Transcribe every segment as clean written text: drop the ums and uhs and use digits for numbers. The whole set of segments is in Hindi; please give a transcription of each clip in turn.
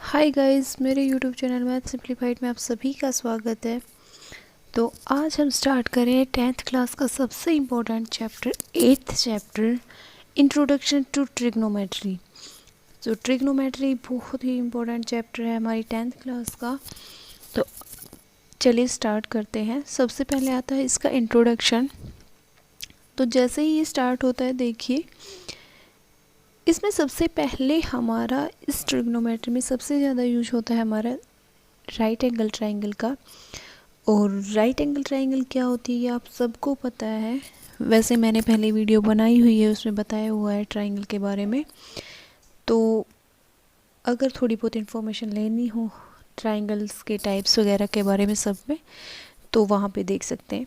हाय गाइस, मेरे यूट्यूब चैनल मैथ सिंप्लीफाइड में आप सभी का स्वागत है। तो आज हम स्टार्ट करें 10th क्लास का सबसे important chapter 8th chapter introduction to trigonometry. तो ट्रिग्नोमेट्री बहुत ही इम्पोर्टेंट चैप्टर है हमारी 10th क्लास का। तो चलिए स्टार्ट करते हैं। सबसे पहले आता है इसका इंट्रोडक्शन। तो जैसे ही ये स्टार्ट होता है, देखिए इसमें सबसे पहले हमारा इस ट्रिग्नोमेट्री में सबसे ज़्यादा यूज होता है हमारा राइट एंगल ट्राइंगल का। और राइट एंगल ट्राइंगल क्या होती है ये आप सबको पता है। वैसे मैंने पहले वीडियो बनाई हुई है, उसमें बताया हुआ है ट्राइंगल के बारे में। तो अगर थोड़ी बहुत इन्फॉर्मेशन लेनी हो ट्राइंगल्स के टाइप्स वगैरह के बारे में सब में, तो वहाँ पे देख सकते हैं।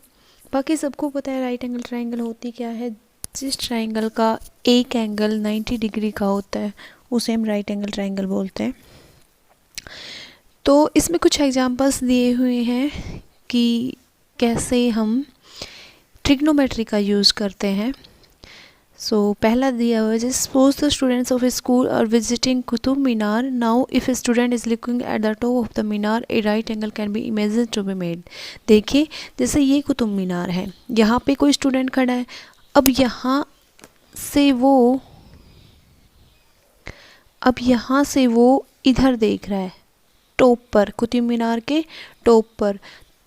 बाकी सबको पता है राइट एंगल ट्राइंगल होती क्या है। जिस ट्राइंगल का एक एंगल 90 डिग्री का होता है उसे हम राइट एंगल ट्राइंगल बोलते हैं। तो इसमें कुछ एग्जांपल्स दिए हुए हैं कि कैसे हम ट्रिग्नोमेट्री का यूज़ करते हैं। पहला दिया हुआ है, जैसे suppose the students of a school are visiting Qutub Minar. Now if a student is looking at the top of the Minar, a right angle can be imagine to be made. देखिए जैसे ये कुतुब मीनार है, यहाँ पे कोई स्टूडेंट खड़ा है। अब यहाँ से वो इधर देख रहा है, टॉप पर, कुतुब मीनार के टॉप पर।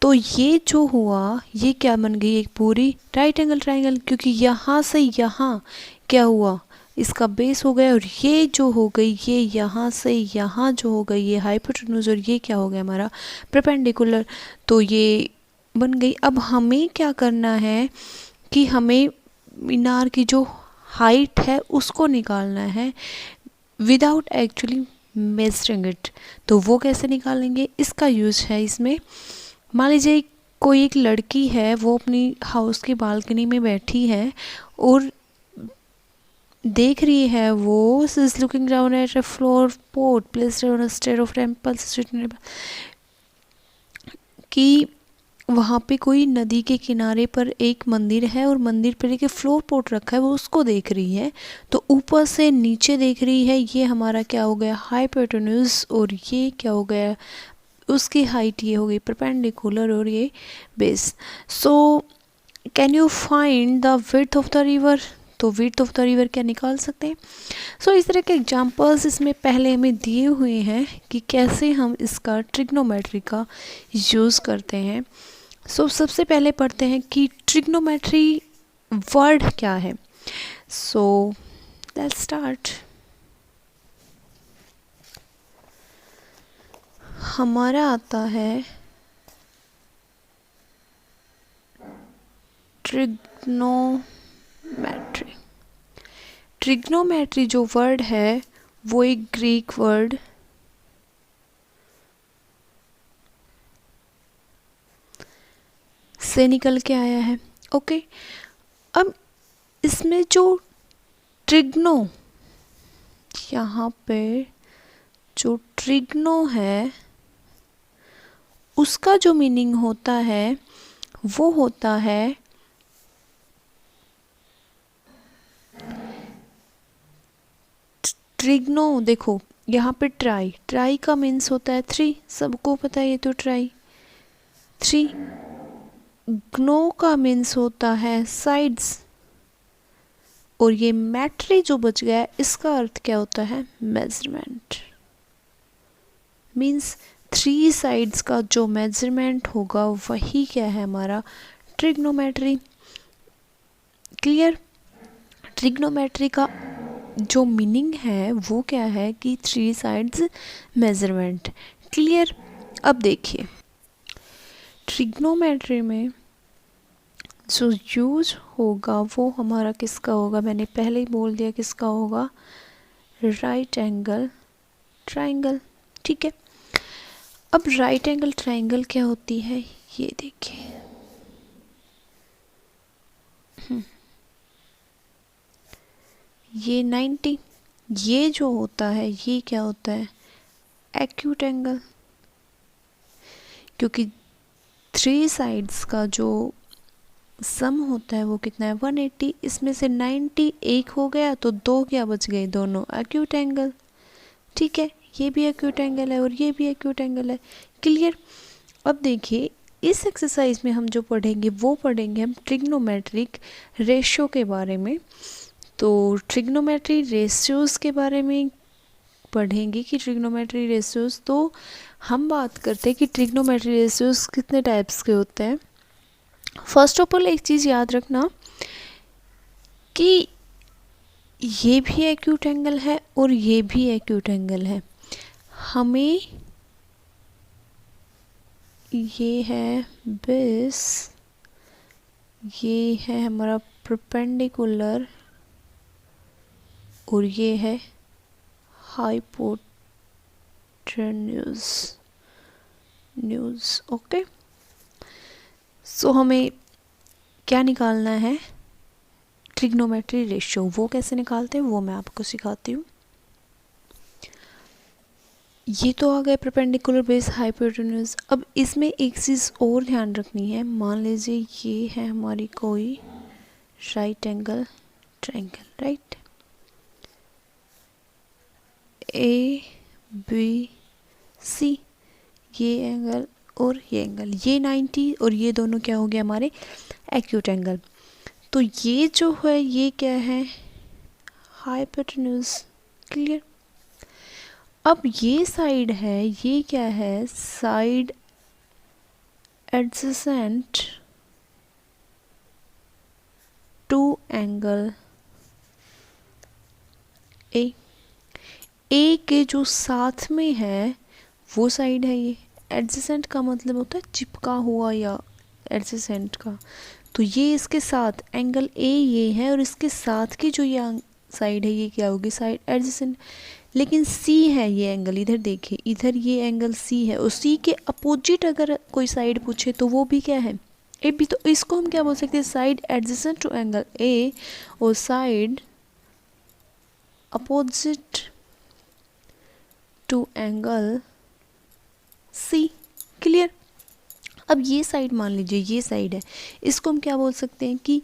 तो ये जो हुआ ये क्या बन गई, एक पूरी राइट एंगल ट्राइंगल, क्योंकि यहाँ से यहाँ क्या हुआ, इसका बेस हो गया। और ये जो हो गई, ये यहाँ से यहाँ जो हो गई, ये हाइपोटेन्यूज, और ये क्या हो गया हमारा परपेंडिकुलर। तो ये बन गई। अब हमें क्या करना है कि हमें मीनार की जो हाइट है उसको निकालना है विदाउट एक्चुअली मेजरिंग इट। तो वो कैसे निकालेंगे, इसका यूज है इसमें। मान लीजिए कोई एक लड़की है, वो अपनी हाउस की बालकनी में बैठी है और देख रही है, वो is looking down at a flower pot placed on a stair of temple कि वहाँ पे कोई नदी के किनारे पर एक मंदिर है और मंदिर पर एक फ्लोर पोट रखा है, वो उसको देख रही है। तो ऊपर से नीचे देख रही है, ये हमारा क्या हो गया हाइपोटेन्यूज, और ये क्या हो गया उसकी हाइट, ये हो गई परपेंडिकुलर, और ये base. So can you find the width of the river. तो विड्थ ऑफ द रिवर क्या निकाल सकते हैं। इस तरह के एग्जांपल्स इसमें पहले हमें दिए हुए हैं कि कैसे हम इसका ट्रिग्नोमेट्री का यूज़ करते हैं। सबसे पहले पढ़ते हैं कि ट्रिग्नोमेट्री वर्ड क्या है। Let's start. हमारा आता है ट्रिग्नोमेट्री। ट्रिग्नोमेट्री जो वर्ड है वो एक ग्रीक वर्ड से निकल के आया है। ओके, अब इसमें जो ट्रिग्नो, यहाँ पे जो ट्रिग्नो है उसका जो मीनिंग होता है वो होता है ट्रिग्नो। देखो यहाँ पे ट्राई का मीन्स होता है 3, सबको पता है ये तो ट्राई 3। ग्नो का मीन्स होता है साइड्स, और ये मैट्री जो बच गया इसका अर्थ क्या होता है मेजरमेंट। मीन्स 3 साइड्स का जो मेजरमेंट होगा वही क्या है हमारा ट्रिग्नोमेट्री। क्लियर। ट्रिग्नोमेट्री का जो मीनिंग है वो क्या है कि 3 साइड्स मेजरमेंट। क्लियर। अब देखिए ट्रिग्नोमेट्री में जो यूज होगा वो हमारा किसका होगा, मैंने पहले ही बोल दिया किसका होगा, राइट एंगल ट्राइंगल। ठीक है। अब राइट एंगल ट्राइंगल क्या होती है ये देखिए। ये 90, ये जो होता है ये क्या होता है एक्यूट एंगल, क्योंकि 3 साइड्स का जो सम होता है वो कितना है 180। इसमें से 90 एक हो गया तो 2 क्या बच गए, दोनों एक्यूट एंगल। ठीक है, ये भी एक्यूट एंगल है और ये भी एक्यूट एंगल है। क्लियर। अब देखिए इस एक्सरसाइज में हम जो पढ़ेंगे वो पढ़ेंगे हम ट्रिग्नोमेट्रिक रेशियो के बारे में। तो ट्रिग्नोमेट्री रेशियोज़ के बारे में पढ़ेंगे कि ट्रिग्नोमेट्री रेशियोज़, तो हम बात करते हैं कि ट्रिग्नोमेट्री रेशियोज़ कितने टाइप्स के होते हैं। फर्स्ट ऑफ ऑल एक चीज़ याद रखना कि ये भी एक्यूट एंगल है और ये भी एक्यूट एंगल है। हमें ये है बेस, ये है हमारा परपेंडिकुलर और ये है हाइपोटेन्यूज। ओके, सो हमें क्या निकालना है, ट्रिग्नोमेट्री रेशियो। वो कैसे निकालते हैं वो मैं आपको सिखाती हूँ। ये तो आ गए परपेंडिकुलर बेस हाइपोटेन्यूज। अब इसमें एक चीज़ और ध्यान रखनी है। मान लीजिए ये है हमारी कोई right angle triangle, right, A B C, ये एंगल और ये एंगल, ये 90 और ये दोनों क्या हो गए हमारे एक्यूट एंगल। तो ये जो है ये क्या है, हाइपोटेन्यूज। क्लियर। अब ये साइड है, ये क्या है, side adjacent to angle A. A के जो साथ में है वो साइड है ये। एडजेसेंट का मतलब होता है चिपका हुआ या एडजेसेंट का। तो ये इसके साथ एंगल ए ये है और इसके साथ की जो ये साइड है ये क्या होगी, साइड एडजेसेंट। लेकिन सी है ये एंगल, इधर देखिए, इधर ये एंगल सी है और सी के अपोजिट अगर कोई साइड पूछे तो वो भी क्या है, ए भी। तो इसको हम क्या बोल सकते हैं, side adjacent to angle A और side opposite to angle C. Clear. अब ये साइड मान लीजिए ये साइड है, इसको हम क्या बोल सकते हैं कि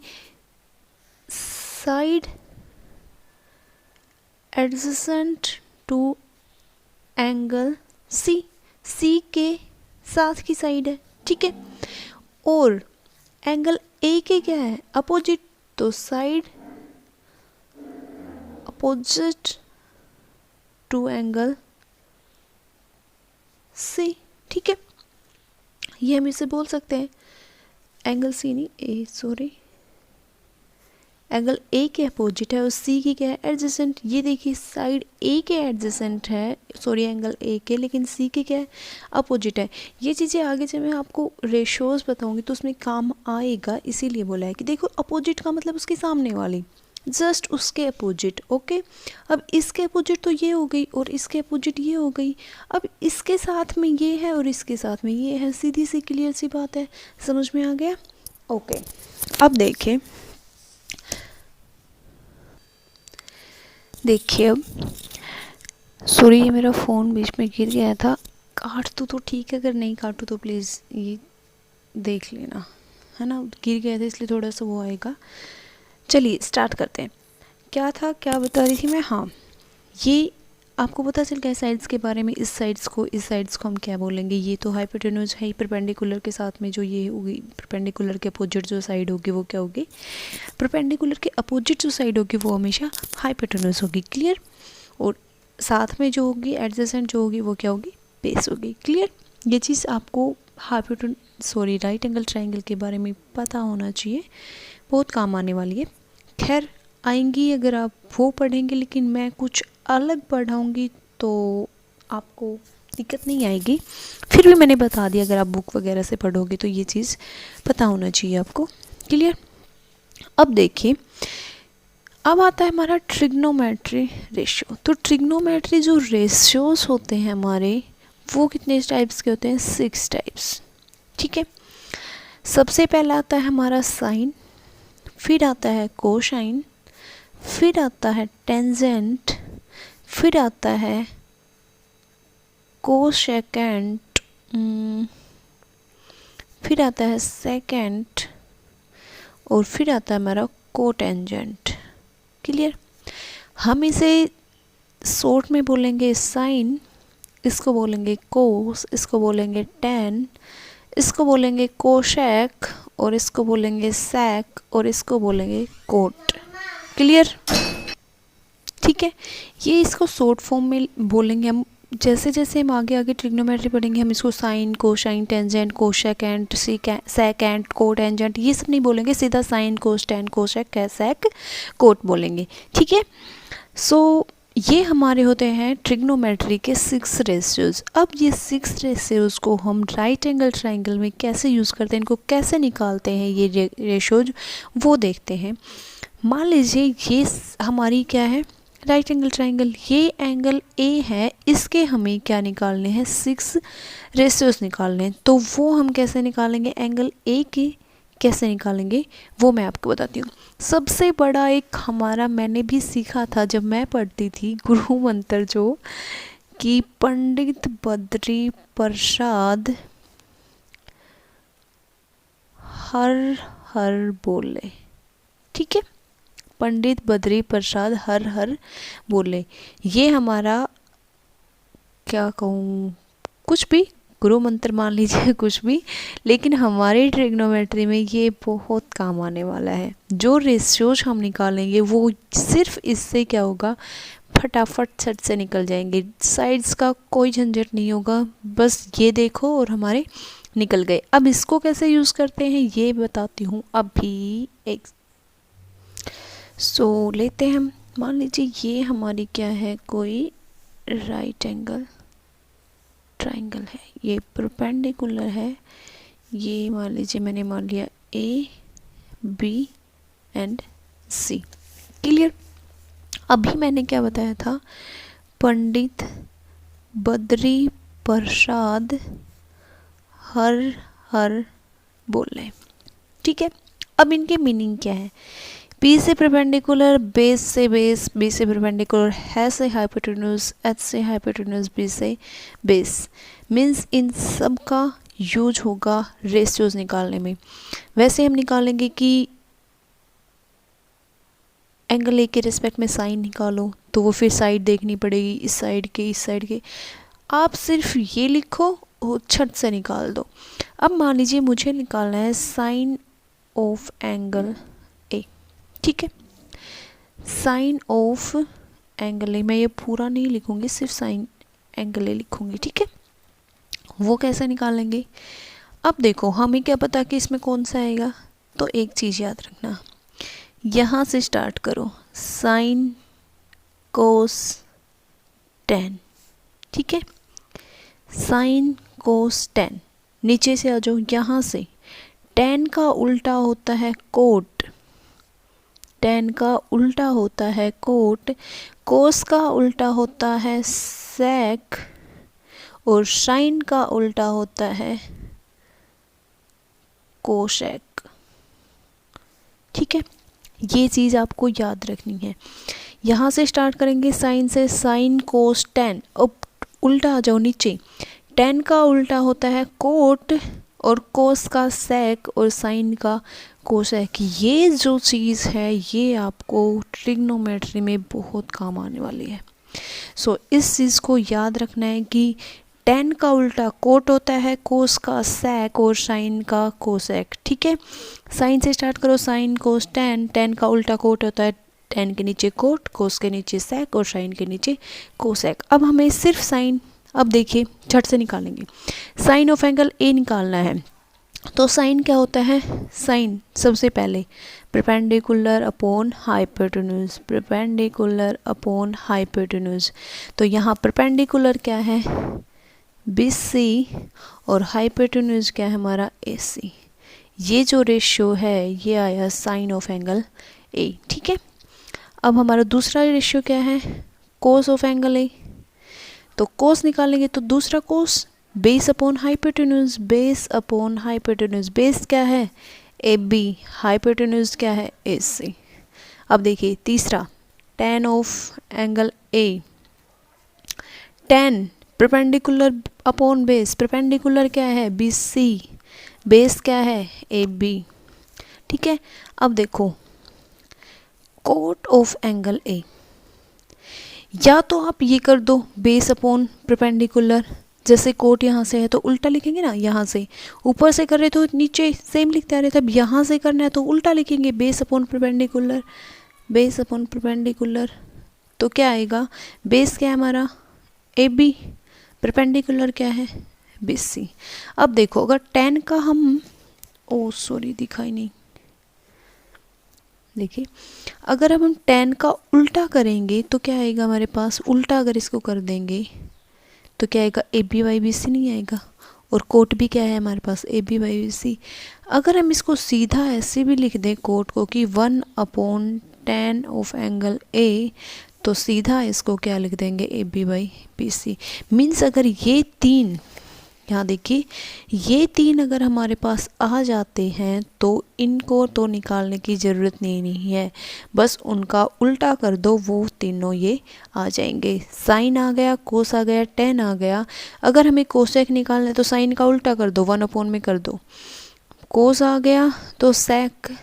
side adjacent to angle C. C के साथ की साइड है, ठीक है। और एंगल ए के क्या है, अपोजिट, तो side opposite to angle C, ठीक है। ये हम इसे बोल सकते हैं एंगल सी नहीं ए, सॉरी, एंगल ए के अपोजिट है और सी की क्या है, एडजेसेंट। ये देखिए साइड ए के एडजेसेंट है, सॉरी एंगल ए के, लेकिन सी के क्या है, अपोजिट है। ये चीज़ें आगे जब मैं आपको रेशोज़ बताऊंगी तो उसमें काम आएगा, इसीलिए बोला है कि देखो अपोजिट का मतलब उसके सामने वाली, जस्ट उसके अपोजिट। ओके, अब इसके अपोजिट तो ये हो गई और इसके अपोजिट ये हो गई। अब इसके साथ में ये है और इसके साथ में ये है, सीधी सी क्लियर सी बात है। समझ में आ गया। ओके, अब देखिए अब सॉरी ये मेरा फ़ोन बीच में गिर गया था, काट दूँ तो ठीक है, अगर नहीं काटूँ तो प्लीज़ ये देख लेना, है ना, गिर गया था इसलिए थोड़ा सा वो आएगा। चलिए स्टार्ट करते हैं। क्या था, क्या बता रही थी मैं, हाँ, ये आपको पता चल गया साइड्स के बारे में। इस साइड्स को हम क्या बोलेंगे, ये तो हाइपोटेन्यूज है, परपेंडिकुलर के साथ में जो ये होगी, परपेंडिकुलर के अपोजिट जो साइड होगी वो क्या होगी, परपेंडिकुलर के अपोजिट जो साइड होगी वो हमेशा हाइपोटेन्यूज होगी। क्लियर। और साथ में जो होगी एडजेसेंट जो होगी वो क्या होगी, बेस होगी। क्लियर। ये चीज़ आपको राइट एंगल ट्रायंगल के बारे में पता होना चाहिए, बहुत काम आने वाली है। खैर आएंगी अगर आप वो पढ़ेंगे, लेकिन मैं कुछ अलग पढ़ाऊँगी तो आपको दिक्कत नहीं आएगी। फिर भी मैंने बता दिया, अगर आप बुक वगैरह से पढ़ोगे तो ये चीज़ पता होना चाहिए आपको। क्लियर। अब देखिए अब आता है हमारा ट्रिग्नोमेट्री रेशियो। तो ट्रिग्नोमेट्री जो रेशियोज होते हैं हमारे वो कितने टाइप्स के होते हैं, 6 टाइप्स। ठीक है। सबसे पहला आता है हमारा साइन, फिर आता है कोसाइन, फिर आता है टेंजेंट, फिर आता है कोसेकेंट, फिर आता है सेकेंट और फिर आता है हमारा कोटेंजेंट। क्लियर। हम इसे शॉर्ट में बोलेंगे साइन, इसको बोलेंगे कोस, इसको बोलेंगे टैन, इसको बोलेंगे कोशेक, और इसको बोलेंगे सैक, और इसको बोलेंगे कोट। क्लियर? ठीक है, ये इसको शॉर्ट फॉर्म में बोलेंगे हम। जैसे जैसे हम आगे आगे ट्रिग्नोमेट्री पढ़ेंगे हम इसको sine, cosine, tangent, cosecant, secant, cotangent, ये सब नहीं बोलेंगे, सीधा sine, cos, tan, cosec, sec, cot बोलेंगे। ठीक है, सो ये हमारे होते हैं ट्रिग्नोमेट्री के 6 रेशियोज। अब ये 6 रेशियोज को हम राइट एंगल ट्राइंगल में कैसे यूज़ करते हैं, इनको कैसे निकालते हैं ये रेशियोज, वो देखते हैं। मान लीजिए ये हमारी क्या है, राइट एंगल ट्राइंगल, ये एंगल ए है, इसके हमें क्या निकालने हैं, 6 रेशियोज निकालने हैं। तो वो हम कैसे निकालेंगे, एंगल ए के कैसे निकालेंगे वो मैं आपको बताती हूँ। सबसे बड़ा एक हमारा, मैंने भी सीखा था जब मैं पढ़ती थी गुरु मंत्र, जो कि पंडित बद्री प्रसाद हर हर बोले। ठीक है, पंडित बद्री प्रसाद हर हर बोले, ये हमारा क्या कहूँ, कुछ भी गुरु मंत्र मान लीजिए, कुछ भी, लेकिन हमारे ट्रिग्नोमेट्री में ये बहुत काम आने वाला है। जो रेशियोज हम निकालेंगे वो सिर्फ इससे क्या होगा, फटाफट छट से निकल जाएंगे, साइड्स का कोई झंझट नहीं होगा, बस ये देखो और हमारे निकल गए। अब इसको कैसे यूज़ करते हैं ये बताती हूँ अभी। एक लेते हैं हम, मान लीजिए ये हमारी क्या है, कोई राइट एंगल ट्राइंगल है, ये परपेंडिकुलर है, ये मान लीजिए मैंने मान लिया A B and C. Clear? अभी मैंने क्या बताया था, पंडित बद्री प्रसाद हर हर बोले। ठीक है, अब इनके मीनिंग क्या है, बी से परपेंडिकुलर, बेस से बेस, बी से परपेंडिकुलर, है से हाइपोटेन्यूज, एच से हाइपोटेन्यूज, बी से बेस, मीन्स इन सब का यूज होगा रेशियोज निकालने में। वैसे हम निकालेंगे कि एंगल ए के रिस्पेक्ट में साइन निकालो, तो वो फिर साइड देखनी पड़ेगी, इस साइड के, इस साइड के। आप सिर्फ ये लिखो और छट से निकाल दो। अब मान लीजिए मुझे निकालना है साइन ऑफ एंगल ए। ठीक है, साइन ऑफ एंगल ए, मैं ये पूरा नहीं लिखूंगी, सिर्फ साइन एंगल ए लिखूंगी। ठीक है, वो कैसे निकालेंगे, अब देखो हमें क्या पता कि इसमें कौन सा आएगा, तो एक चीज़ याद रखना, यहाँ से स्टार्ट करो, साइन कोस टेन। ठीक है, साइन कोस टेन, नीचे से आ जाओ, यहाँ से टेन का उल्टा होता है कोट, टेन का उल्टा होता है कोट, कोस का उल्टा होता है सेक, और साइन का उल्टा होता है कोसेक। ठीक है, ये चीज़ आपको याद रखनी है। यहाँ से स्टार्ट करेंगे साइन से, साइन कोस टेन, अब उल्टा आ जाओ नीचे, टेन का उल्टा होता है कोट, और कोस का सेक, और साइन का कोसेक। ये जो चीज़ है ये आपको ट्रिग्नोमेट्री में बहुत काम आने वाली है। इस चीज़ को याद रखना है कि टेन का उल्टा कोट होता है, कोस का सेक, और साइन का कोसेक। ठीक है, साइन से स्टार्ट करो, साइन कोस टेन, टेन का उल्टा कोट होता है, टेन के नीचे कोट, कोस के नीचे सेक, और साइन के नीचे कोसेक। अब हमें सिर्फ साइन, अब देखिए झट से निकालेंगे, साइन ऑफ एंगल ए निकालना है, तो साइन क्या होता है, साइन सबसे पहले perpendicular upon hypotenuse, perpendicular upon hypotenuse. तो यहाँ परपेंडिकुलर क्या है, BC, और हाइपोटेन्यूज क्या है हमारा AC। ये जो रेशियो है ये आया साइन ऑफ एंगल ए। ठीक है, अब हमारा दूसरा रेशियो क्या है, कोस ऑफ एंगल ए। तो कोस निकालेंगे तो दूसरा cos, base upon hypotenuse, base upon hypotenuse, base क्या है AB, हाइपोटेन्यूज क्या है AC। अब देखिए तीसरा, ten of angle A, ten perpendicular upon base, perpendicular क्या है BC, बेस क्या है AB। ठीक है, अब देखो कोट ऑफ एंगल A, या तो आप ये कर दो बेस अपॉन परपेंडिकुलर, जैसे कोट यहाँ से है तो उल्टा लिखेंगे ना, यहाँ से ऊपर से कर रहे तो नीचे सेम लिखते आ रहे थे, अब यहाँ से करना है तो उल्टा लिखेंगे base upon perpendicular, base upon perpendicular. तो क्या आएगा, बेस क्या है हमारा ए बी, परपेंडिकुलर क्या है बी सी। अब देखो अगर 10 का हम, ओ सॉरी दिखाई नहीं, देखिए अगर हम 10 का उल्टा करेंगे तो क्या आएगा हमारे पास, उल्टा अगर इसको कर देंगे तो क्या आएगा, A B by B C नहीं आएगा, और कोट भी क्या है हमारे पास A B by B C. अगर हम इसको सीधा ऐसे भी लिख दें कोट को कि 1/10 ऑफ एंगल ए, तो सीधा इसको क्या लिख देंगे A B by B C. Means अगर ये तीन, यहाँ देखिए ये तीन अगर हमारे पास आ जाते हैं तो इनको तो निकालने की ज़रूरत नहीं है, बस उनका उल्टा कर दो, वो तीनों ये आ जाएंगे। साइन आ गया, कोस आ गया, टेन आ गया। अगर हमें कोसेक निकालना है तो साइन का उल्टा कर दो, 1/, में कर दो। कोस आ गया तो सेक,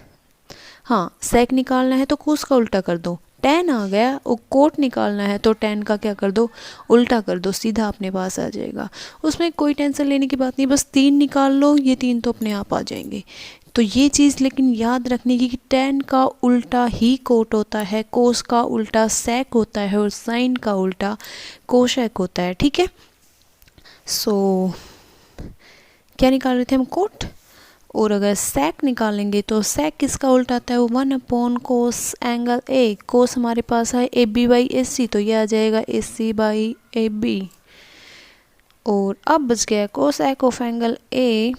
हाँ सेक निकालना है तो कोस का उल्टा कर दो। टेन आ गया और कोट निकालना है तो टेन का क्या कर दो, उल्टा कर दो, सीधा अपने पास आ जाएगा। उसमें कोई टेंशन लेने की बात नहीं, बस तीन निकाल लो, ये तीन तो अपने आप आ जाएंगे। तो ये चीज़ लेकिन याद रखने की कि टेन का उल्टा ही कोट होता है, कोस का उल्टा सेक होता है और साइन का उल्टा कोशेक होता है। ठीक है, सो क्या निकाल रहे थे हम, कोट। और अगर सेक निकालेंगे तो सेक किसका उल्टा आता है, वो 1/cos एंगल ए। कोस हमारे पास है ए बी बाई ए सी, तो ये आ जाएगा ए सी बाई ए बी। और अब बच गया कोसेक ऑफ एंगल ए,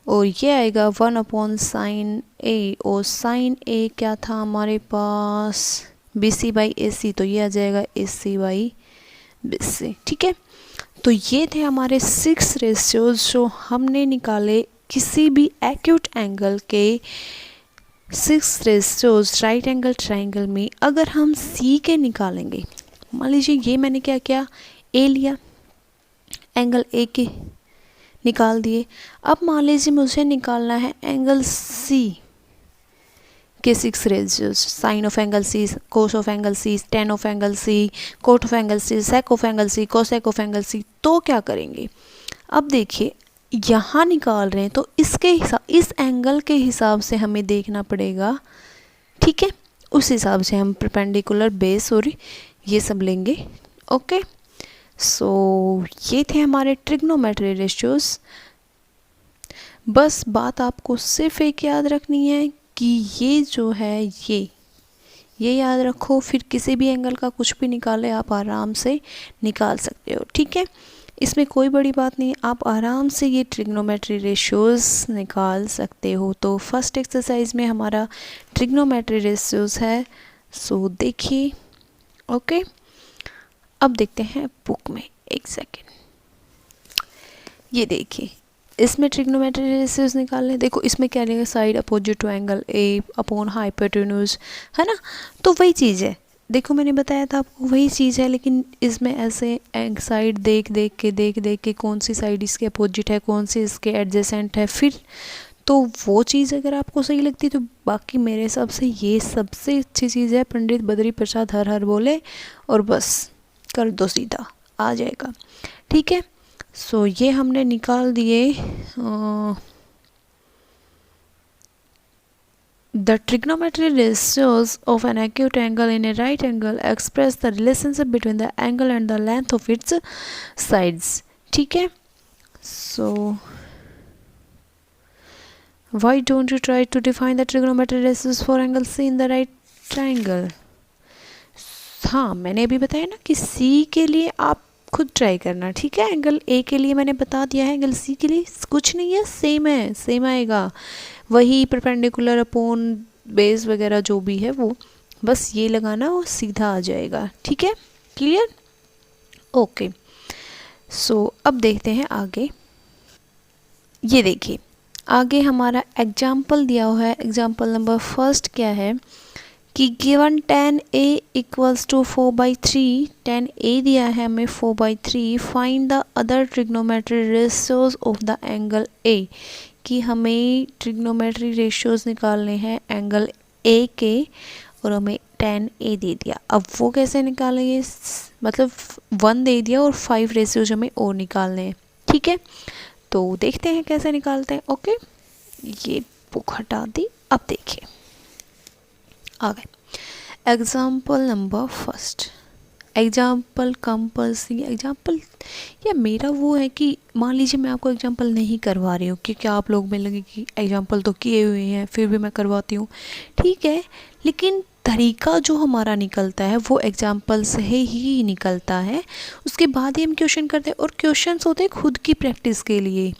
और ये आएगा 1/sin ए, और साइन ए क्या था हमारे पास बी सी बाई ए सी, तो ये आ जाएगा ए सी बाई बी सी। ठीक है, तो ये थे हमारे 6 रेशियोज जो हमने निकाले किसी भी एक्यूट एंगल के 6 रेशियोज राइट एंगल ट्राइंगल में। अगर हम सी के निकालेंगे, मान लीजिए ये मैंने क्या किया, ए लिया, एंगल ए के निकाल दिए। अब मान लीजिए मुझे निकालना है एंगल सी के 6 ratios, sine of angle C, cos of angle C, tan of angle C, cot of angle C, sec of angle C, cosec of angle C. तो क्या करेंगे, अब देखिए यहाँ निकाल रहे हैं तो इसके हिसाब, इस एंगल के हिसाब से हमें देखना पड़ेगा। ठीक है, उस हिसाब से हम परपेंडिकुलर, बेस और ये सब लेंगे। ओके, सो ये थे हमारे ट्रिग्नोमेट्री रेशियोज। बस बात आपको सिर्फ एक याद रखनी है कि ये जो है ये याद रखो, फिर किसी भी एंगल का कुछ भी निकाले आप आराम से निकाल सकते हो। ठीक है, इसमें कोई बड़ी बात नहीं, आप आराम से ये ट्रिग्नोमेट्री रेशियोज निकाल सकते हो। तो फर्स्ट एक्सरसाइज में हमारा ट्रिग्नोमेट्री रेशियोज है, सो देखिए। ओके, अब देखते हैं बुक में, एक सेकेंड। ये देखिए इसमें ट्रिग्नोमेट्री रेशियोज निकालने, देखो इसमें क्या रहेगा, side opposite to angle A upon hypotenuse, है ना। तो वही चीज़ है, देखो मैंने बताया था आपको वही चीज़ है, लेकिन इसमें ऐसे साइड देख देख के कौन सी साइड इसके अपोजिट है, कौन सी इसके एडजेसेंट है, फिर तो वो चीज़ अगर आपको सही लगती है तो बाकी मेरे हिसाब से ये सबसे अच्छी चीज़ है। पंडित बद्री प्रसाद हर हर बोले और बस कर दो, सीधा आ जाएगा। ठीक है, सो ये हमने निकाल दिए। The trigonometry ratios of an acute angle in a right angle express the relationship between the angle and the length of its sides. ठीक है, so why don't you try to define the trigonometry ratios for angle C in the right triangle? हाँ मैंने अभी बताया ना कि C के लिए आप खुद ट्राई करना। ठीक है, एंगल ए के लिए मैंने बता दिया है, एंगल सी के लिए कुछ नहीं है, सेम है, सेम आएगा, वही परपेंडिकुलर अपॉन बेस वगैरह जो भी है वो बस ये लगाना और सीधा आ जाएगा। ठीक है, क्लियर। ओके, सो अब देखते हैं आगे। ये देखिए आगे हमारा एग्जाम्पल दिया हुआ है। एग्जाम्पल नंबर फर्स्ट क्या है कि given tan A equals to 4/3, tan A दिया है हमें 4/3, find the other trigonometry ratios of the angle A, कि हमें ट्रिग्नोमेट्री रेशियोज निकालने हैं एंगल A के, और हमें 10a दे दिया। अब वो कैसे निकालेंगे, मतलब 1 दे दिया और 5 रेशियोज हमें और निकालने हैं। ठीक है, तो देखते हैं कैसे निकालते हैं। ओके, ये बुक हटा दी। अब देखिए आ गए example number first. Example compulsory example, या मेरा वो है कि मान लीजिए मैं आपको एग्जाम्पल नहीं करवा रही हूँ क्योंकि आप लोग में लगे कि एग्जाम्पल तो किए हुए हैं फिर भी मैं करवाती हूँ, ठीक है, लेकिन तरीका जो हमारा निकलता है वो एग्जाम्पल से ही निकलता है। उसके बाद ही हम क्वेश्चन करते हैं, और क्वेश्चंस होते हैं खुद की प्रैक्टिस के लिए।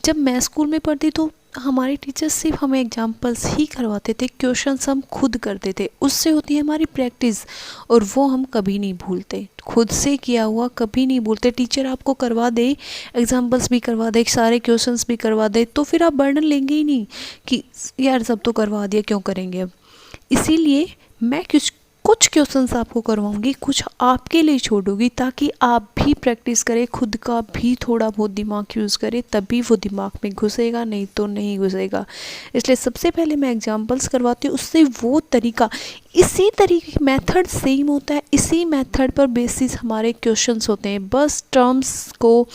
जब मैं स्कूल में पढ़ती तो हमारे टीचर्स सिर्फ हमें एग्जाम्पल्स ही करवाते थे, क्वेश्चंस हम खुद करते थे, उससे होती है हमारी प्रैक्टिस, और वो हम कभी नहीं भूलते। खुद से किया हुआ कभी नहीं भूलते। टीचर आपको करवा दे, एग्जाम्पल्स भी करवा दे, सारे क्वेश्चंस भी करवा दे, तो फिर आप बर्डन लेंगे ही नहीं कि यार सब तो करवा दिया क्यों करेंगे अब। इसीलिए मैं कुछ क्वेश्चंस आपको करवाऊंगी, कुछ आपके लिए छोड़ूंगी, ताकि आप भी प्रैक्टिस करें, खुद का भी थोड़ा बहुत दिमाग यूज़ करें, तभी वो दिमाग में घुसेगा, नहीं तो नहीं घुसेगा। इसलिए सबसे पहले मैं एग्जांपल्स करवाती हूँ, उससे वो तरीका, इसी तरीके मेथड सेम होता है, इसी मेथड पर बेसिस हमारे क्वेश्चंस होते हैं, बस टर्म्स को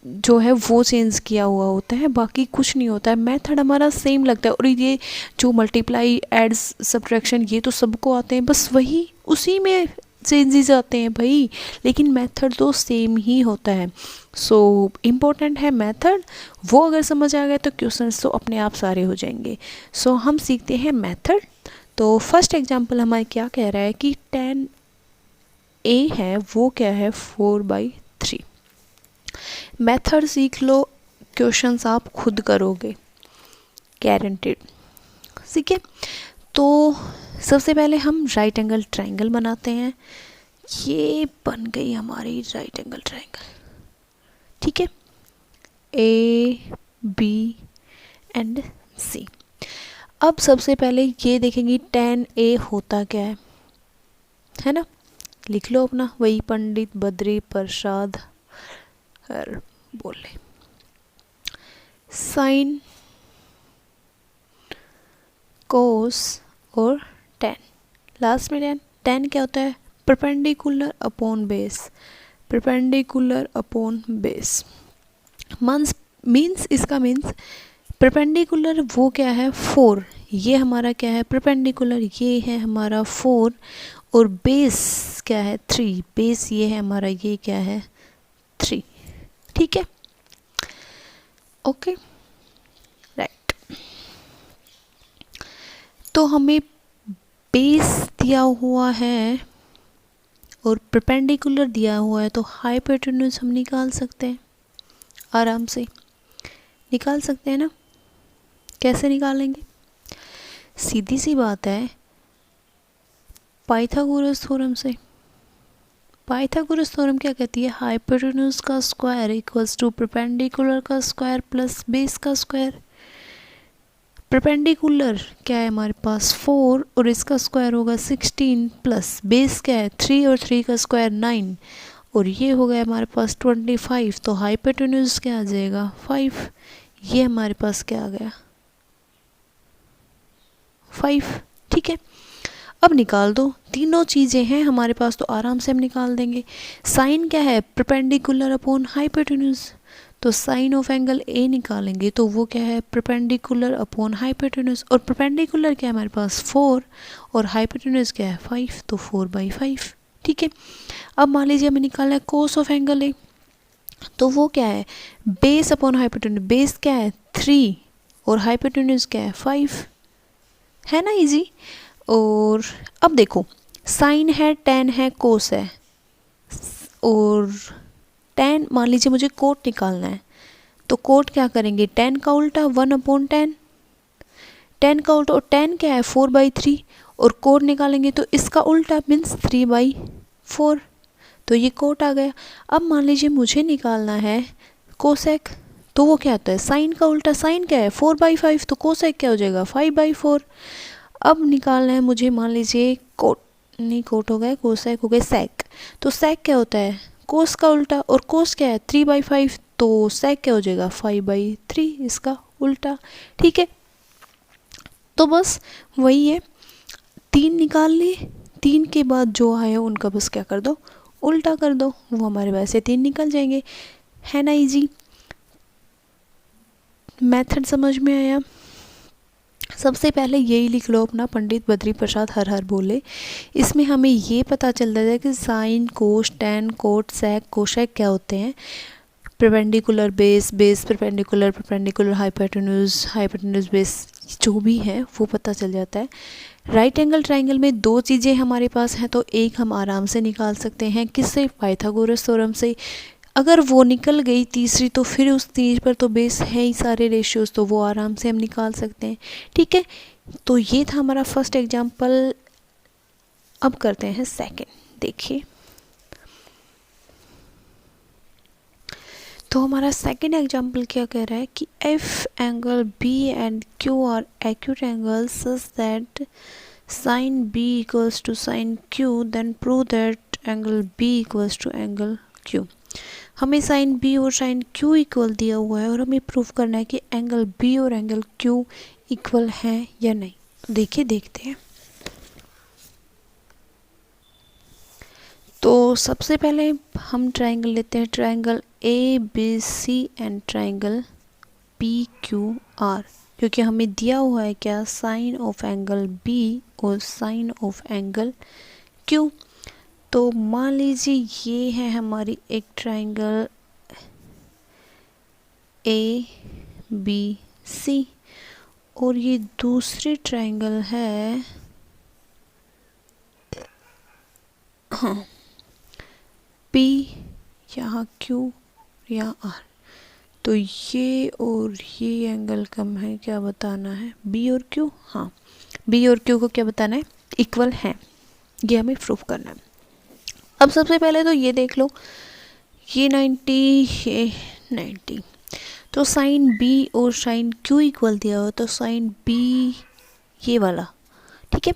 जो है वो चेंज किया हुआ होता है, बाकी कुछ नहीं होता है। मेथड हमारा सेम लगता है, और ये जो मल्टीप्लाई एड्स सब्ट्रैक्शन ये तो सबको आते हैं, बस वही उसी में चेंजेस आते हैं भाई, लेकिन मेथड तो सेम ही होता है। सो इम्पोर्टेंट है मेथड, वो अगर समझ आ गया तो क्वेश्चंस तो अपने आप सारे हो जाएंगे। सो हम सीखते हैं मेथड। तो फर्स्ट एग्जांपल हमारे क्या कह रहा है कि 10a है, वो क्या है 4/3। मेथड सीख लो, क्वेश्चंस आप खुद करोगे गारंटेड। ठीक है, तो सबसे पहले हम राइट एंगल ट्रायंगल बनाते हैं। ये बन गई हमारी राइट एंगल ट्रायंगल, ठीक है, A B एंड C। अब सबसे पहले ये देखेंगे 10A होता क्या है ना, लिख लो अपना, वही पंडित बद्री प्रसाद बोले। साइन, कोस और टेन, लास्ट में टेन क्या होता है, perpendicular upon base, perpendicular upon base means इसका मीन्स परपेंडिकुलर वो क्या है 4, ये हमारा क्या है परपेंडिकुलर, ये है हमारा 4, और बेस क्या है 3, बेस ये है हमारा, ये क्या है 3, ठीक है, ओके राइट। तो हमें बेस दिया हुआ है और परपेंडिकुलर दिया हुआ है, तो हाइपोटेन्यूज हम निकाल सकते हैं, आराम से निकाल सकते हैं ना। कैसे निकालेंगे, सीधी सी बात है, पाइथागोरस थ्योरम से। पाइथागोरस थ्योरम क्या कहती है, हाइपोटेन्यूज का स्क्वायर इक्वल्स टू परपेंडिकुलर का स्क्वायर प्लस बेस का स्क्वायर। परपेंडिकुलर क्या है हमारे पास 4 और इसका स्क्वायर होगा 16 प्लस बेस क्या है 3 और 3 का स्क्वायर 9, और ये हो गया हमारे पास 25, तो हाइपोटेन्यूज क्या आ जाएगा 5, ये हमारे पास क्या आ गया 5, ठीक है। अब निकाल दो, तीनों चीज़ें हैं हमारे पास तो आराम से हम निकाल देंगे। साइन क्या है परपेंडिकुलर अपॉन हाइपोटेन्यूज, तो साइन ऑफ एंगल ए निकालेंगे तो वो क्या है परपेंडिकुलर अपॉन हाइपोटेन्यूज, और परपेंडिकुलर क्या है हमारे पास 4 और हाइपोटेन्यूज क्या है 5, तो 4/5, ठीक है। अब मान लीजिए हमें निकालना है कोस ऑफ एंगल ए, तो वो क्या है बेस अपॉन हाइपोटेन्यूज, बेस क्या है 3 और हाइपोटेन्यूज क्या है 5, है ना इजी। और अब देखो साइन है, टेन है, कोस है, और टेन मान लीजिए मुझे कोट निकालना है, तो कोट क्या करेंगे 10 का उल्टा 1/10, 10 का उल्टा, और 10 क्या है 4/3, और कोट निकालेंगे तो इसका उल्टा मीन्स 3/4, तो ये कोट आ गया। अब मान लीजिए मुझे निकालना है कोसेक, तो वो क्या होता है साइन का उल्टा, साइन क्या है 4/5, तो कोसेक क्या हो जाएगा 5/4। अब निकालना है मुझे मान लीजिए कोट, नहीं कोट हो गया, कोसेक हो गया सेक, तो सेक क्या होता है कोस का उल्टा, और कोस क्या है 3/5, तो सेक क्या हो जाएगा 5/3, इसका उल्टा, ठीक है। तो बस वही है, 3 निकाल लिए, 3 के बाद जो आए उनका बस क्या कर दो, उल्टा कर दो, वो हमारे वैसे 3 निकल जाएंगे, है ना इजी। मेथड समझ में आया। सबसे पहले यही लिख लो अपना, पंडित बद्री प्रसाद हर हर बोले। इसमें हमें ये पता चल रहा है कि साइन, कोस, टेन, कोट, सेक, कोशेक क्या होते हैं। Perpendicular base, base perpendicular, perpendicular hypotenuse, hypotenuse base, जो भी है वो पता चल जाता है। राइट एंगल ट्राइंगल में 2 चीज़ें हमारे पास हैं, तो एक हम आराम से निकाल सकते हैं, किससे, पाइथागोरस थ्योरम से। अगर वो निकल गई तीसरी, तो फिर उस चीज़ पर तो बेस है ही सारे रेशियोज, तो वो आराम से हम निकाल सकते हैं। ठीक है, तो ये था हमारा फर्स्ट एग्जाम्पल। अब करते हैं सेकंड। देखिए, तो हमारा सेकंड एग्जाम्पल क्या कह रहा है कि if angle B and Q are acute angles such that sine B equals to sine Q, then prove that angle B equals to angle Q. हमें साइन बी और साइन क्यू इक्वल दिया हुआ है और हमें प्रूफ करना है कि एंगल बी और एंगल क्यू इक्वल हैं या नहीं। तो देखिए, देखते हैं। तो सबसे पहले हम ट्राइंगल लेते हैं, triangle A B C and triangle P Q R, क्योंकि हमें दिया हुआ है क्या, साइन ऑफ एंगल बी और साइन ऑफ एंगल क्यू। तो मान लीजिए ये है हमारी एक ट्राइंगल ए बी सी और ये दूसरी ट्राइंगल है पी, यहाँ क्यू, यहाँ आर। तो ये और ये एंगल कम है, क्या बताना है, बी और क्यू। हाँ, बी और क्यू को क्या बताना है, इक्वल है, ये हमें प्रूफ करना है। अब सबसे पहले तो ये देख लो, ये 90, ये 90, तो साइन बी और साइन क्यू इक्वल दिया हो, तो साइन बी ये वाला, ठीक है।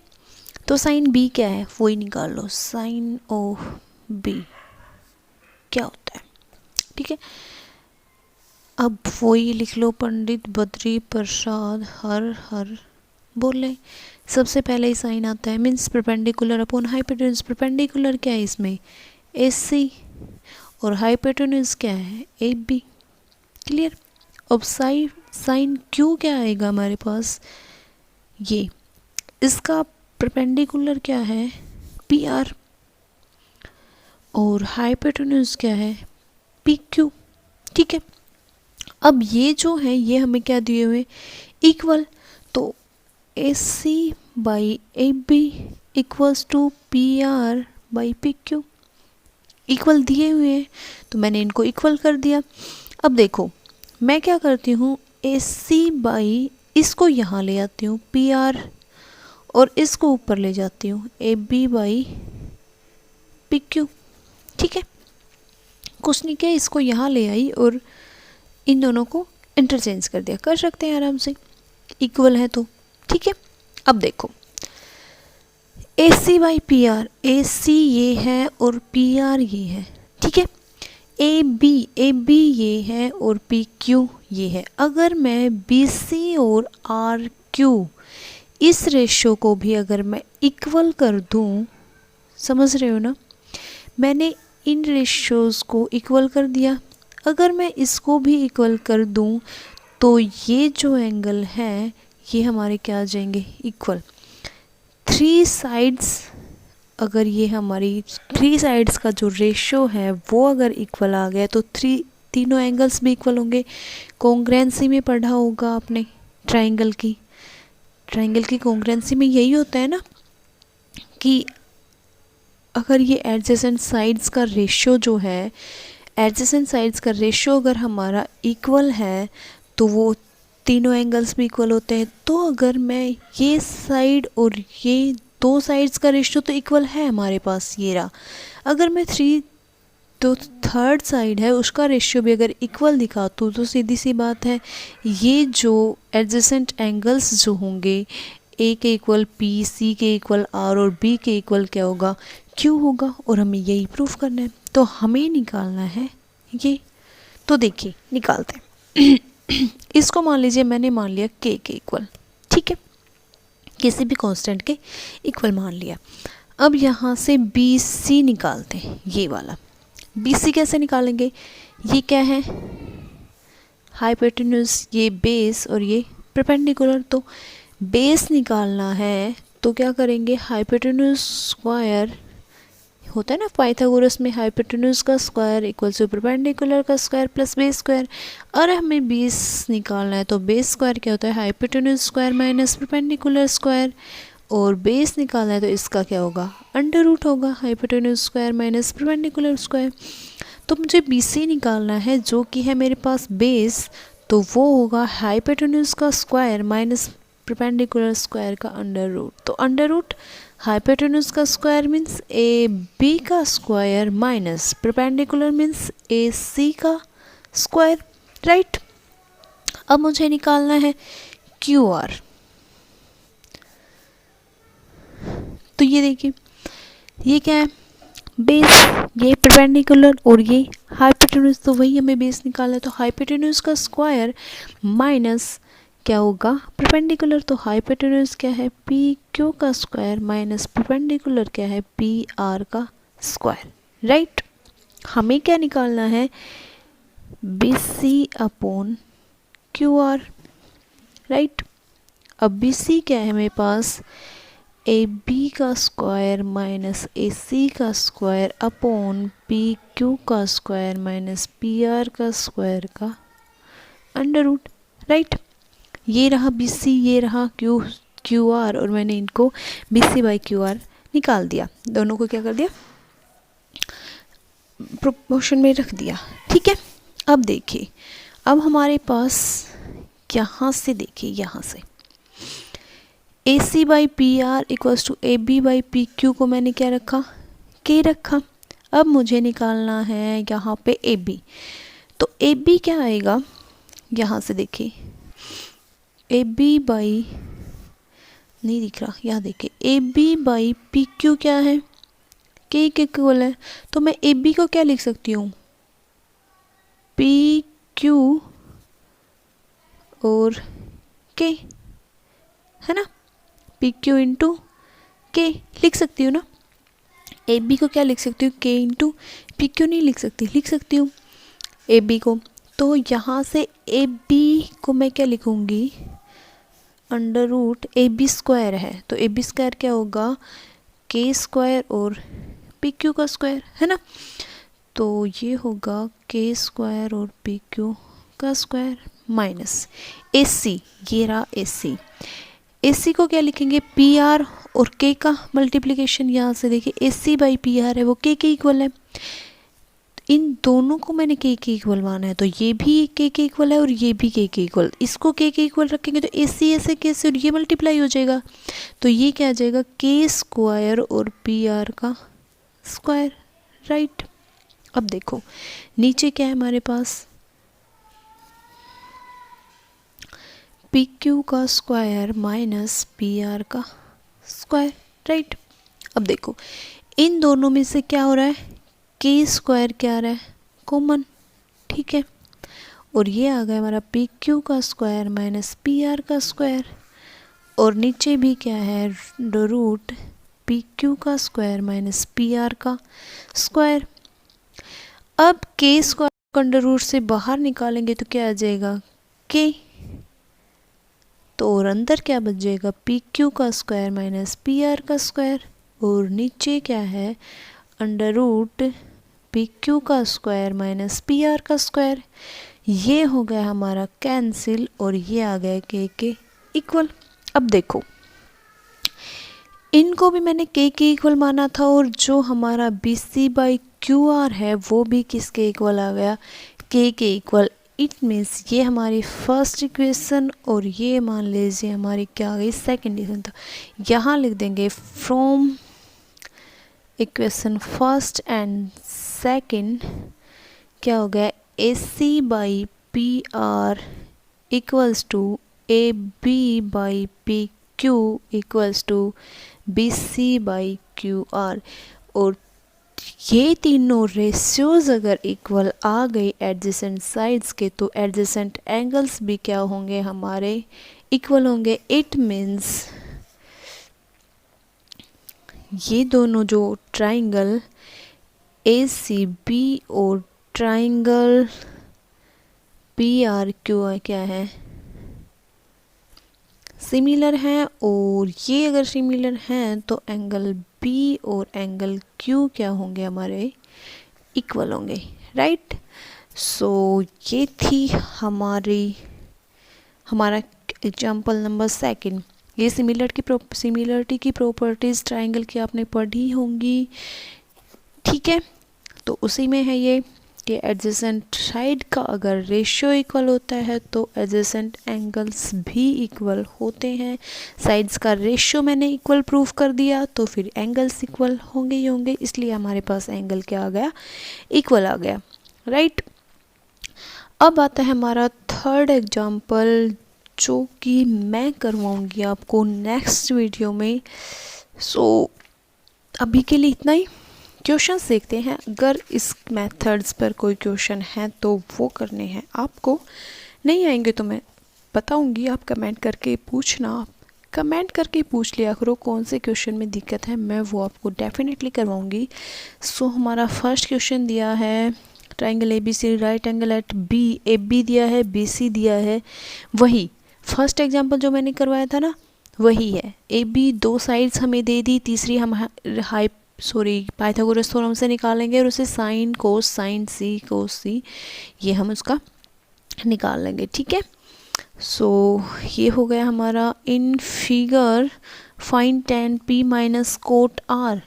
तो साइन बी क्या है, वो ही निकाल लो, साइन ऑफ बी क्या होता है, ठीक है। अब वही लिख लो, पंडित बद्री प्रसाद हर हर बोले। सबसे पहले ही साइन आता है, means perpendicular upon hypotenuse. Perpendicular क्या है इसमें, एस सी, और हाइपोटेन्यूज क्या है, ए बी। क्लियर। अब साइन क्यू क्या आएगा हमारे पास, ये इसका परपेंडिकुलर क्या है, पी आर, और हाइपोटेन्यूज क्या है, पी क्यू। ठीक है। अब ये जो है ये हमें क्या दिए हुए, इक्वल। तो A C by A B equals to P R by P Q, equal दिए हुए हैं तो मैंने इनको इक्वल कर दिया। अब देखो मैं क्या करती हूँ, ए सी बाई इसको यहाँ ले आती हूँ पी आर, और इसको ऊपर ले जाती हूँ A B by P Q. ठीक है, कुछ नहीं किया, इसको यहाँ ले आई और इन दोनों को इंटरचेंज कर दिया, कर सकते हैं आराम से, इक्वल है तो। ठीक है, अब देखो ए सी बाई पी आर, ए सी ये है और पी आर ये है। ठीक है, ए बी ये है और पी क्यू ये है। अगर मैं बी सी और आर क्यू इस रेशो को भी अगर मैं इक्वल कर दूं, समझ रहे हो ना, मैंने इन रेशोज़ को इक्वल कर दिया। अगर मैं इसको भी इक्वल कर दूं तो ये जो एंगल है ये हमारे क्या आ जाएंगे, इक्वल। थ्री साइड्स, अगर ये हमारी थ्री साइड्स का जो रेशो है वो अगर इक्वल आ गया तो तीनों एंगल्स भी इक्वल होंगे। कॉन्ग्रुएंसी में पढ़ा होगा आपने ट्राइंगल की कॉन्ग्रुएंसी में यही होता है ना कि अगर ये एडजेसेंट साइड्स का रेशो जो है, एडजेसेंट साइड्स का रेशो अगर हमारा इक्वल है तो वो तीनों एंगल्स भी इक्वल होते हैं। तो अगर मैं ये साइड और ये दो साइड्स का रेशो तो इक्वल है हमारे पास, ये रहा। अगर मैं तो थर्ड साइड है उसका रेशियो भी अगर इक्वल दिखातूँ तो सीधी सी बात है ये जो एडजेसेंट एंगल्स जो होंगे, ए के इक्वल पी, सी के इक्वल आर और बी के इक्वल क्या होगा, क्यू होगा। और हमें यही प्रूफ करना है, तो हमें निकालना है ये। तो देखिए निकालते हैं इसको मान लीजिए मैंने मान लिया के इक्वल। ठीक है, किसी भी कांस्टेंट के इक्वल मान लिया। अब यहाँ से बी सी निकालते हैं, ये वाला बी सी कैसे निकालेंगे, ये क्या है हाइपोटेन्यूज, ये बेस और ये परपेंडिकुलर। तो बेस निकालना है तो क्या करेंगे, हाइपोटेन्यूज स्क्वायर होता है ना पाइथागोरस में, हाइपोटेन्यूज का स्क्वायर इक्वल्स टू परपेंडिकुलर का स्क्वायर प्लस बेस स्क्वायर। और हमें बेस निकालना है तो बेस स्क्वायर क्या होता है, hypotenuse square minus perpendicular square. और बेस निकालना है तो इसका क्या होगा, अंडर रूट होगा, hypotenuse square minus perpendicular square. तो मुझे बी सी निकालना है जो कि है मेरे पास बेस, तो वो होगा हाइपोटेन्यूज का स्क्वायर माइनस परपेंडिकुलर स्क्वायर का अंडर रूट। तो अंडर रूट हाइपोटेन्यूज का स्क्वायर मीन्स ए बी का स्क्वायर माइनस परपेंडिकुलर मीन्स ए सी का स्क्वायर, राइट। अब मुझे निकालना है क्यू आर। तो ये देखिए ये क्या है, बेस, ये परपेंडिकुलर और ये हाइपोटेन्यूज, तो वही हमें बेस निकालना है। तो हाइपोटेन्यूज का स्क्वायर माइनस क्या होगा परपेंडिकुलर, तो हाइपोटेन्यूज क्या है पी क्यू का स्क्वायर माइनस परपेंडिकुलर क्या है पी आर का स्क्वायर, राइट। हमें क्या निकालना है B C upon Q R, right. अब बी सी क्या है मेरे पास ए बी का स्क्वायर माइनस ए सी का स्क्वायर अपॉन पी क्यू का स्क्वायर माइनस पी आर का स्क्वायर का अंडर रूट, राइट। ये रहा बी सी, ये रहा क्यू आर, और मैंने इनको B C by Q R निकाल दिया, दोनों को क्या कर दिया प्रोपोर्शन में रख दिया, ठीक है। अब देखिए, अब हमारे पास यहाँ से देखिए, यहाँ से A C by P R equals to A B by P Q को मैंने क्या रखा के रखा। अब मुझे निकालना है यहाँ पे ए बी, तो ए बी क्या आएगा, यहाँ से देखिए ए बी बाई, नहीं दिख रहा, यहाँ देखिए A B by P Q क्या है के इक्वल है। तो मैं ए बी को क्या लिख सकती हूँ पी क्यू और के, है ना, पी क्यू इंटू के लिख सकती हूँ ना। ए बी को क्या लिख सकती हूँ के इंटू पी क्यू, नहीं लिख सकती हूँ ए बी को। तो यहाँ से ए बी को मैं क्या लिखूँगी under root A B square है, तो ए बी स्क्वायर क्या होगा के स्क्वायर और पी क्यू का स्क्वायर, है ना। तो ये होगा के स्क्वायर और पी क्यू का स्क्वायर माइनस ए सी, ये रहा ए सी। ए सी को क्या लिखेंगे पी आर और के का मल्टीप्लिकेशन, यहाँ से देखिए ए सी बाई पी आर है वो के इक्वल है। इन दोनों को मैंने के इक्वल माना है, तो ये भी के इक्वल है और ये भी के इक्वल, इसको के इक्वल रखेंगे तो ए सी ऐसे के से और ये मल्टीप्लाई हो जाएगा, तो ये क्या आ जाएगा के स्क्वायर और पी आर का स्क्वायर, राइट। अब देखो नीचे क्या है हमारे पास पी क्यू का स्क्वायर माइनस पी आर का स्क्वायर, राइट। अब देखो इन दोनों में से क्या हो रहा है के स्क्वायर क्या आ रहा है कॉमन, ठीक है। और ये आ गया हमारा पी क्यू का स्क्वायर माइनस पी आर का स्क्वायर, और नीचे भी क्या है रूट पी क्यू का स्क्वायर माइनस पी आर का स्क्वायर। अब के स्क्वायर अंडर रूट से बाहर निकालेंगे तो क्या आ जाएगा के, तो और अंदर क्या बच जाएगा पी क्यू का स्क्वायर माइनस पी आर का स्क्वायर, और नीचे क्या है अंडर रूट पी क्यू का स्क्वायर माइनस पी आर का स्क्वायर। ये हो गया हमारा कैंसिल और ये आ गया के इक्वल। अब देखो इनको भी मैंने के इक्वल माना था, और जो हमारा B C by Q R है वो भी किसके इक्वल आ गया के इक्वल। इट मीन्स ये हमारी फर्स्ट इक्वेशन और ये मान लीजिए हमारी क्या आ गई सेकेंड इक्वेशन। तो यहाँ लिख देंगे from equation first and second क्या हो गया A C by P R equals to A B by P Q equals to B C by Q R. और ये तीनों रेशियोज अगर इक्वल आ गई एडजेसेंट साइड्स के, तो एडजेसेंट एंगल्स भी क्या होंगे हमारे इक्वल होंगे। इट मीन्स ये दोनों जो ट्राइंगल ACB और ट्राइंगल PRQ क्या है, सिमिलर हैं, और ये अगर सिमिलर हैं तो एंगल B और एंगल Q क्या होंगे, हमारे इक्वल होंगे, राइट। सो ये थी हमारा एग्जाम्पल नंबर 2। ये सिमिलरिटी की प्रॉपर्टीज़ ट्राइंगल की आपने पढ़ी होंगी, ठीक है। तो उसी में है ये कि एडजेसेंट साइड का अगर रेशियो इक्वल होता है तो एडजेसेंट एंगल्स भी इक्वल होते हैं। साइड्स का रेशियो मैंने इक्वल प्रूफ कर दिया तो फिर एंगल्स इक्वल होंगे ही होंगे, इसलिए हमारे पास एंगल क्या आ गया, इक्वल आ गया, राइट। अब आता है हमारा थर्ड एग्जाम्पल, जो कि मैं करवाऊंगी आपको नेक्स्ट वीडियो में। सो अभी के लिए इतना ही। क्वेश्चंस देखते हैं। अगर इस मेथड्स पर कोई क्वेश्चन है तो वो करने हैं आपको, नहीं आएंगे तो मैं बताऊंगी, आप कमेंट करके पूछना। आप कमेंट करके पूछ लिया करो कौन से क्वेश्चन में दिक्कत है, मैं वो आपको डेफिनेटली करवाऊंगी। सो हमारा फर्स्ट क्वेश्चन दिया है triangle ABC right angle at B, AB दिया है, BC दिया है, वही फर्स्ट एग्जाम्पल जो मैंने करवाया था ना वही है। AB दो साइड्स हमें दे दी, तीसरी हम पाइथागोरस थ्योरम से निकालेंगे और उसे साइन कोस सी ये हम उसका निकाल लेंगे, ठीक है। सो ये हो गया हमारा। In figure fine tan P minus cot R,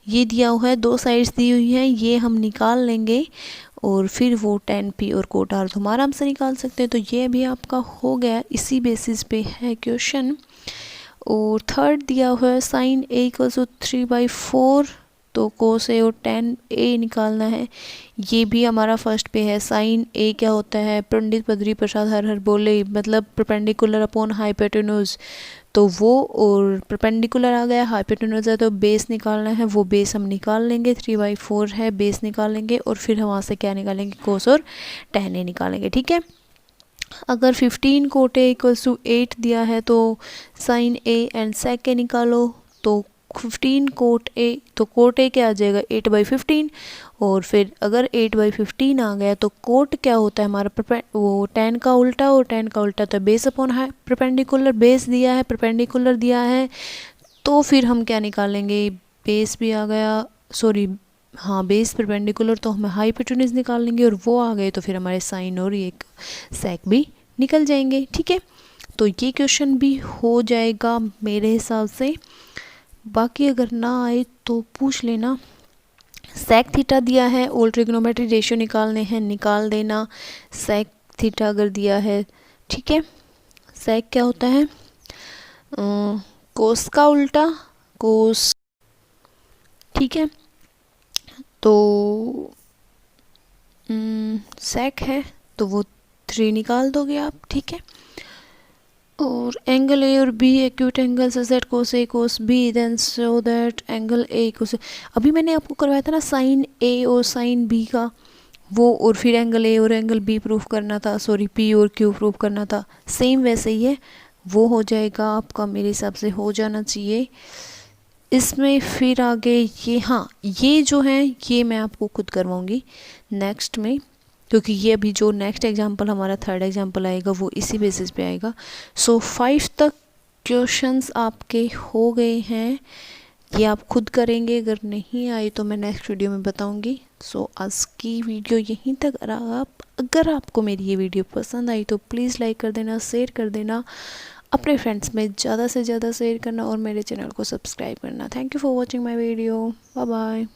ये दिया हुआ है, दो साइड्स दी हुई हैं, ये हम निकाल लेंगे और फिर वो tan P और कोट R तो हमारा हमसे निकाल सकते हैं। तो ये भी आपका हो गया, इसी बेसिस पे है क्वेश्चन। और थर्ड दिया हुआ है साइन A इक्वल टू 3/4, तो कोस A और tan A निकालना है। ये भी हमारा फर्स्ट पे है। साइन A क्या होता है, पंडित बद्री प्रसाद हर बोले, मतलब परपेंडिकुलर अपॉन हाइपोटेन्यूज, तो वो और परपेंडिकुलर आ गया, हाइपोटेन्यूज है तो बेस निकालना है, वो बेस हम निकाल लेंगे, 3/4 है, बेस निकाल लेंगे और फिर हम वहाँ से क्या निकालेंगे, कोस और tan A निकालेंगे, ठीक है। अगर 15 कोट A इक्वल्स टू 8 दिया है तो sine A and sec A निकालो, तो 15 कोट A, तो कोट A क्या आ जाएगा 8/15, और फिर अगर 8/15 आ गया तो कोट क्या होता है हमारा वो tan का उल्टा, और tan का उल्टा तो बेस अपॉन है परपेंडिकुलर, बेस दिया है परपेंडिकुलर दिया है, तो फिर हम क्या निकालेंगे, बेस भी आ गया, सॉरी हाँ बेस परपेंडिकुलर, तो हम हाइपोटेन्यूज निकाल लेंगे और वो आ गए तो फिर हमारे साइन और ये सेक भी निकल जाएंगे, ठीक है। तो ये क्वेश्चन भी हो जाएगा मेरे हिसाब से। बाकी अगर ना आए तो पूछ लेना। सेक थीटा दिया है, और ट्रिग्नोमेट्री रेशियो निकालने हैं, निकाल देना। सेक थीटा अगर दिया है, ठीक है, सेक क्या होता है, कोस का उल्टा, कोस, ठीक है। तो सेक है तो वो 3 निकाल दोगे आप, ठीक है। और एंगल A और B acute angle such cos A cos B, then so that angle A cos, अभी मैंने आपको करवाया था ना साइन A और साइन B का वो, और फिर एंगल A और एंगल B प्रूफ करना था, सॉरी P और Q प्रूफ करना था, सेम वैसे ही है, वो हो जाएगा आपका, मेरे हिसाब से हो जाना चाहिए। इसमें फिर आगे ये, हाँ ये जो है ये मैं आपको खुद करवाऊंगी नेक्स्ट में, क्योंकि ये अभी जो नेक्स्ट एग्जांपल हमारा थर्ड एग्जांपल आएगा वो इसी बेसिस पे आएगा। सो 5 तक क्वेश्चंस आपके हो गए हैं, ये आप खुद करेंगे, अगर नहीं आए तो मैं नेक्स्ट वीडियो में बताऊंगी। सो आज की वीडियो यहीं तक रहा। अगर आपको मेरी ये वीडियो पसंद आई तो प्लीज़ लाइक कर देना, शेयर कर देना, अपने फ्रेंड्स में ज़्यादा से ज़्यादा शेयर करना और मेरे चैनल को सब्सक्राइब करना। Thank you for watching my video, bye bye.